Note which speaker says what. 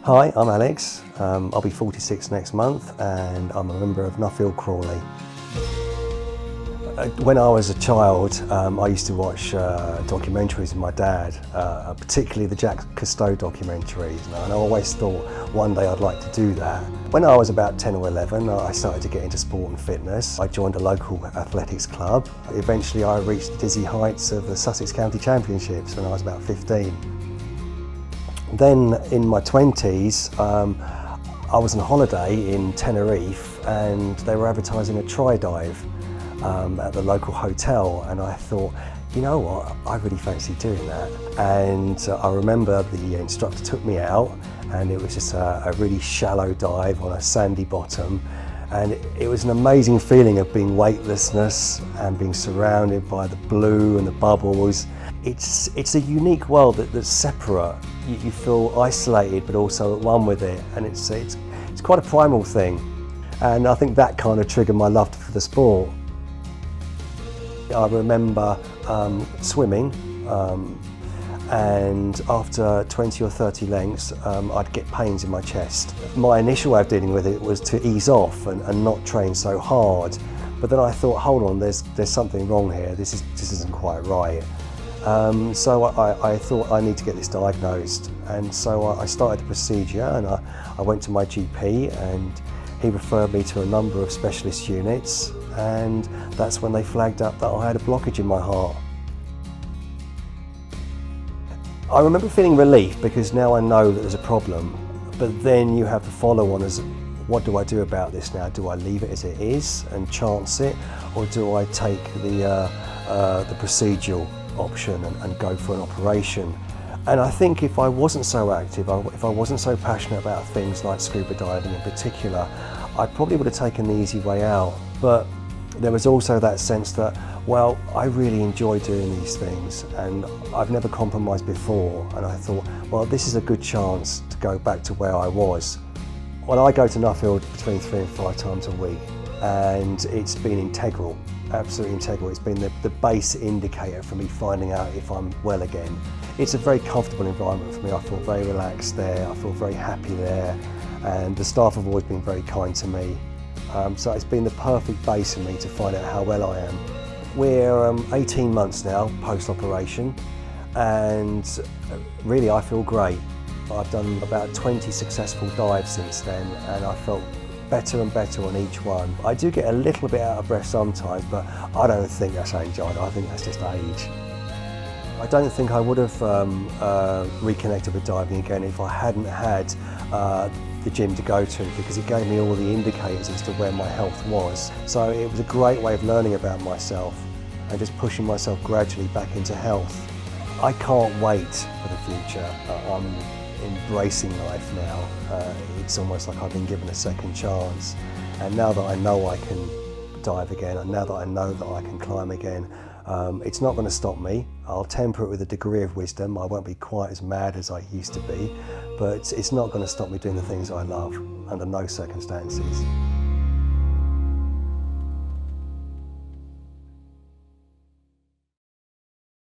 Speaker 1: Hi, I'm Alex. I'll be 46 next month and I'm a member of Nuffield Crawley. When I was a child, I used to watch documentaries with my dad, particularly the Jacques Cousteau documentaries, and I always thought one day I'd like to do that. When I was about 10 or 11, I started to get into sport and fitness. I joined a local athletics club. Eventually I reached the dizzy heights of the Sussex County Championships when I was about 15. Then in my 20s, I was on holiday in Tenerife and they were advertising a tri-dive at the local hotel, and I thought, you know what, I really fancy doing that. And I remember the instructor took me out and it was just a really shallow dive on a sandy bottom, and it was an amazing feeling of being weightlessness and being surrounded by the blue and the bubbles. It's a unique world that's separate. You feel isolated but also at one with it, and it's quite a primal thing, and I think that kind of triggered my love for the sport. I remember swimming, and after 20 or 30 lengths I'd get pains in my chest. My initial way of dealing with it was to ease off and not train so hard, but then I thought, hold on, there's something wrong here, this isn't quite right. So I thought I need to get this diagnosed, and so I started the procedure, and I went to my GP and he referred me to a number of specialist units, and that's when they flagged up that I had a blockage in my heart. I remember feeling relief because now I know that there's a problem, but then you have the follow-on as, what do I do about this now? Do I leave it as it is and chance it, or do I take the procedural option and go for an operation? And I think if I wasn't so active, if I wasn't so passionate about things like scuba diving in particular, I probably would have taken the easy way out. But there was also that sense that, well, I really enjoy doing these things and I've never compromised before, and I thought, well, this is a good chance to go back to where I was. Well, I go to Nuffield between 3 and 5 times a week, and it's been integral, absolutely integral. It's been the base indicator for me finding out if I'm well again. It's a very comfortable environment for me. I feel very relaxed there, I feel very happy there, and the staff have always been very kind to me. So it's been the perfect base for me to find out how well I am. We're 18 months now post-operation, and really I feel great. I've done about 20 successful dives since then, and I felt better and better on each one. I do get a little bit out of breath sometimes, but I don't think that's anxiety, I think that's just age. I don't think I would have reconnected with diving again if I hadn't had the gym to go to, because it gave me all the indicators as to where my health was. So it was a great way of learning about myself and just pushing myself gradually back into health. I can't wait for the future. I'm embracing life now. It's almost like I've been given a second chance. And now that I know I can dive again, and now that I know that I can climb again, it's not going to stop me. I'll temper it with a degree of wisdom. I won't be quite as mad as I used to be, but it's not going to stop me doing the things I love under no circumstances.